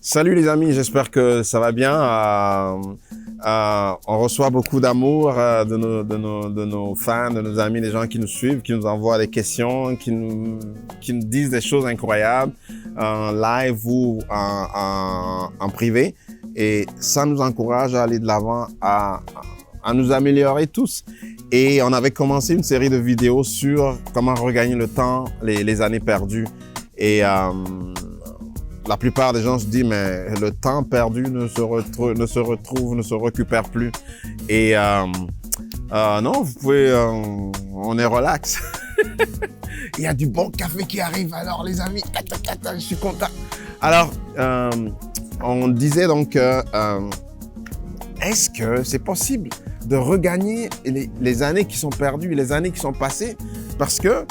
Salut les amis, j'espère que ça va bien. On reçoit beaucoup d'amour de nos fans, de nos amis, des gens qui nous suivent, qui nous envoient des questions, qui nous disent des choses incroyables en live ou en privé. Et ça nous encourage à aller de l'avant, à nous améliorer tous. Et on avait commencé une série de vidéos sur comment regagner le temps, les années perdues. Et la plupart des gens se disent, mais le temps perdu ne se récupère plus. Et non, vous pouvez, on est relax. Il y a du bon café qui arrive, alors les amis, je suis content. Alors, on disait donc, est-ce que c'est possible de regagner les années qui sont perdues, les années qui sont passées? Parce que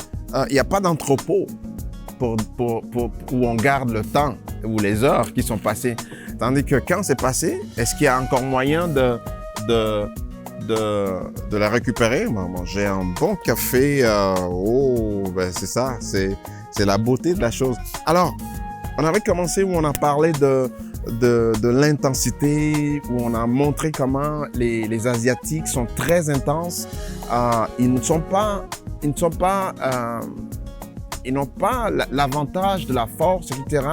il n'y a pas d'entrepôt où on garde le temps ou les heures qui sont passées. Tandis que quand c'est passé, est-ce qu'il y a encore moyen de la récupérer? Bon, j'ai un bon café. Ben c'est ça, c'est la beauté de la chose. Alors, on avait commencé où on a parlé de l'intensité, où on a montré comment les Asiatiques sont très intenses. Ils n'ont pas l'avantage de la force, etc.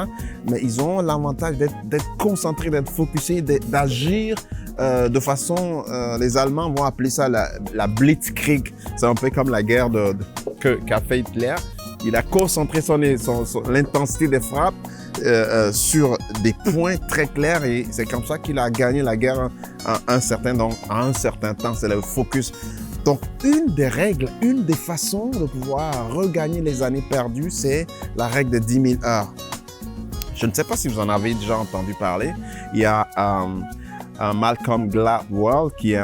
Mais ils ont l'avantage d'être concentrés, d'être focusés, d'agir de façon... les Allemands vont appeler ça la Blitzkrieg. C'est un peu comme la guerre qu'a fait Hitler. Il a concentré l'intensité des frappes sur des points très clairs et c'est comme ça qu'il a gagné la guerre en un certain temps. C'est le focus. Donc, une des règles, une des façons de pouvoir regagner les années perdues, c'est la règle de 10 000 heures. Je ne sais pas si vous en avez déjà entendu parler. Il y a Malcolm Gladwell, qui est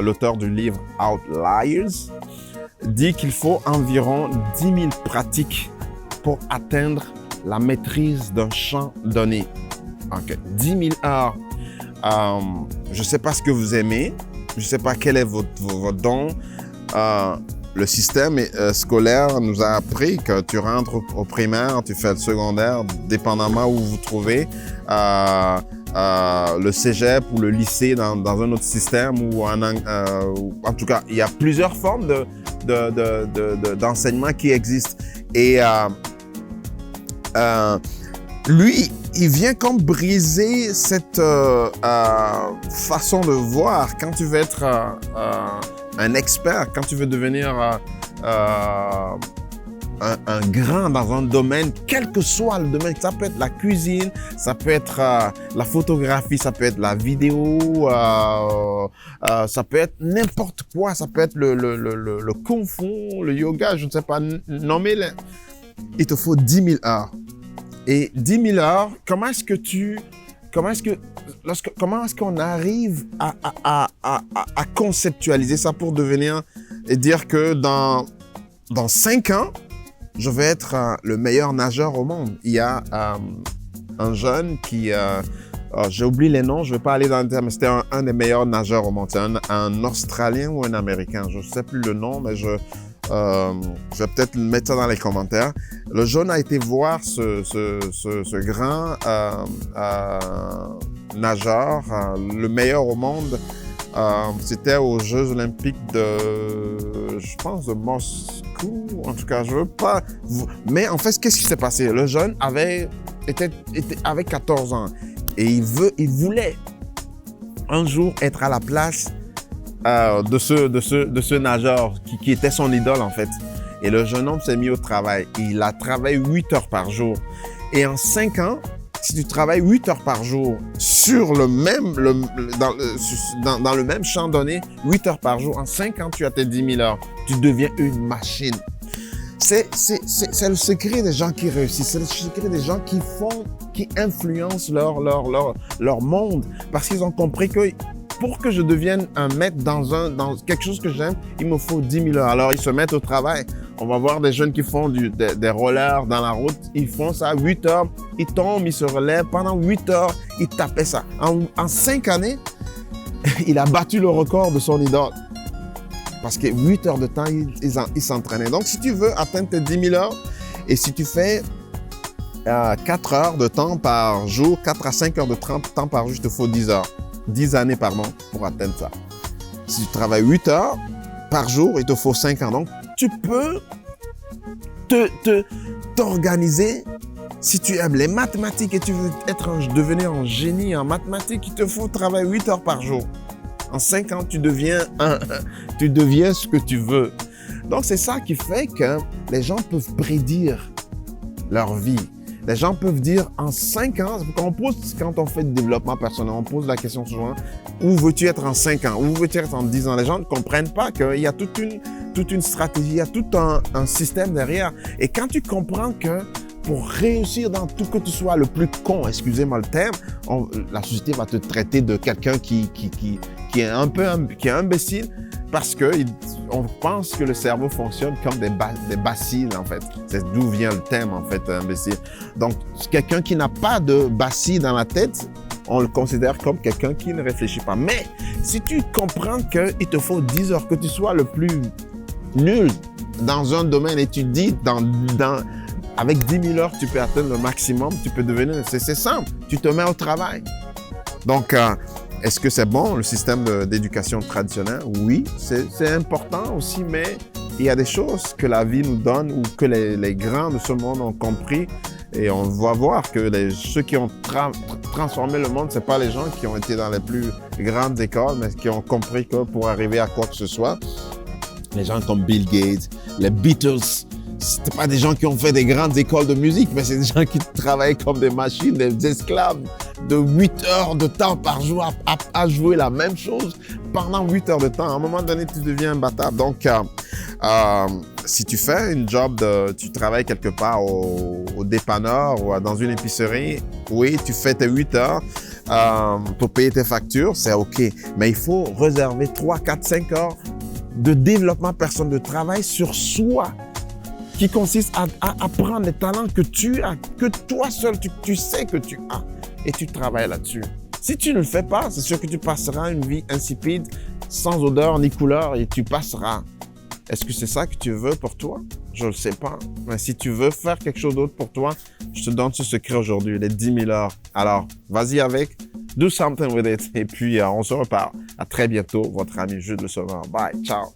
l'auteur du livre Outliers, dit qu'il faut environ 10 000 pratiques pour atteindre la maîtrise d'un champ donné. Ok, 10 000 heures. Je ne sais pas ce que vous aimez. Je ne sais pas quel est votre don. Le système scolaire nous a appris que tu rentres au primaire, tu fais le secondaire, dépendamment où vous vous trouvez. Le cégep ou le lycée dans un autre système ou en tout cas, il y a plusieurs formes d'enseignement qui existent. Et lui, il vient comme briser cette façon de voir. Quand tu veux être un expert, quand tu veux devenir un grand dans un domaine, quel que soit le domaine, ça peut être la cuisine, ça peut être la photographie, ça peut être la vidéo, ça peut être n'importe quoi, ça peut être le kung fu, le yoga, je ne sais pas, nommez-les. Il te faut 10 000 heures. Et 10 000 heures, comment est-ce qu'on arrive à conceptualiser ça pour devenir et dire que dans 5 ans, je vais être le meilleur nageur au monde? Il y a un jeune qui, j'ai oublié les noms, je ne vais pas aller dans le terme, mais c'était un des meilleurs nageurs au monde. C'est un Australien ou un Américain, je ne sais plus le nom, mais je vais peut-être mettre ça dans les commentaires. Le jeune a été voir ce grand nageur, le meilleur au monde. C'était aux Jeux Olympiques je pense de Moscou. En tout cas, je veux pas... Mais en fait, qu'est-ce qui s'est passé? Le jeune avait 14 ans et il voulait un jour être à la place de ce nageur qui était son idole en fait. Et le jeune homme s'est mis au travail. Il a travaillé 8 heures par jour. Et en 5 ans, si tu travailles 8 heures par jour sur dans le même champ donné, 8 heures par jour, en 5 ans, tu as tes 10 000 heures. Tu deviens une machine. C'est le secret des gens qui réussissent. C'est le secret des gens qui influencent leur monde. Parce qu'ils ont compris que pour que je devienne un maître dans quelque chose que j'aime, il me faut 10 000 heures. Alors, ils se mettent au travail. On va voir des jeunes qui font des rollers dans la route. Ils font ça 8 heures. Ils tombent, ils se relèvent. Pendant 8 heures, ils tapaient ça. En 5 années, il a battu le record de son idole. Parce que 8 heures de temps, il s'entraînait. Donc, si tu veux atteindre tes 10 000 heures et si tu fais 4 heures de temps par jour, 4 à 5 heures de temps par jour, il te faut 10 années pour atteindre ça. Si tu travailles 8 heures par jour, il te faut 5 ans. Donc, tu peux t'organiser. Si tu aimes les mathématiques et tu veux devenir un génie en mathématiques, il te faut travailler 8 heures par jour. En 5 ans, tu deviens ce que tu veux. Donc, c'est ça qui fait que les gens peuvent prédire leur vie. Les gens peuvent dire en 5 ans, quand on fait du développement personnel, on pose la question souvent, où veux-tu être en 5 ans? Où veux-tu être en 10 ans? Les gens ne comprennent pas qu'il y a toute une stratégie, il y a tout un système derrière. Et quand tu comprends que pour réussir dans tout, que tu sois le plus con, excusez-moi le terme, la société va te traiter de quelqu'un qui est imbécile parce que on pense que le cerveau fonctionne comme des bacilles, en fait. C'est d'où vient le terme, en fait, imbécile. Donc, quelqu'un qui n'a pas de bacilles dans la tête, on le considère comme quelqu'un qui ne réfléchit pas. Mais si tu comprends qu'il te faut 10 heures, que tu sois le plus nul dans un domaine et tu dis avec 10 000 heures, tu peux atteindre le maximum, tu peux devenir... C'est simple, tu te mets au travail. Donc, est-ce que c'est bon, le système d'éducation traditionnel? Oui, c'est important aussi, mais il y a des choses que la vie nous donne ou que les grands de ce monde ont compris. Et on va voir que ceux qui ont transformé le monde, c'est pas les gens qui ont été dans les plus grandes écoles, mais qui ont compris que pour arriver à quoi que ce soit, les gens comme Bill Gates, les Beatles, c'était pas des gens qui ont fait des grandes écoles de musique, mais c'est des gens qui travaillaient comme des machines, des esclaves de 8 heures de temps par jour à jouer la même chose pendant 8 heures de temps. À un moment donné, tu deviens imbattable. Donc, si tu fais une job tu travailles quelque part au dépanneur ou dans une épicerie, oui, tu fais tes 8 heures pour payer tes factures, c'est OK. Mais il faut réserver 3, 4, 5 heures de développement personnel, de travail sur soi, qui consiste à apprendre les talents que tu as, que toi seul, tu sais que tu as, et tu travailles là-dessus. Si tu ne le fais pas, c'est sûr que tu passeras une vie insipide, sans odeur ni couleur, et tu passeras. Est-ce que c'est ça que tu veux pour toi? Je ne le sais pas. Mais si tu veux faire quelque chose d'autre pour toi, je te donne ce secret aujourd'hui, les 10 000 heures. Alors, vas-y avec, do something with it, et puis on se reparle. À très bientôt, votre ami Jules Le Sauveur. Bye, ciao!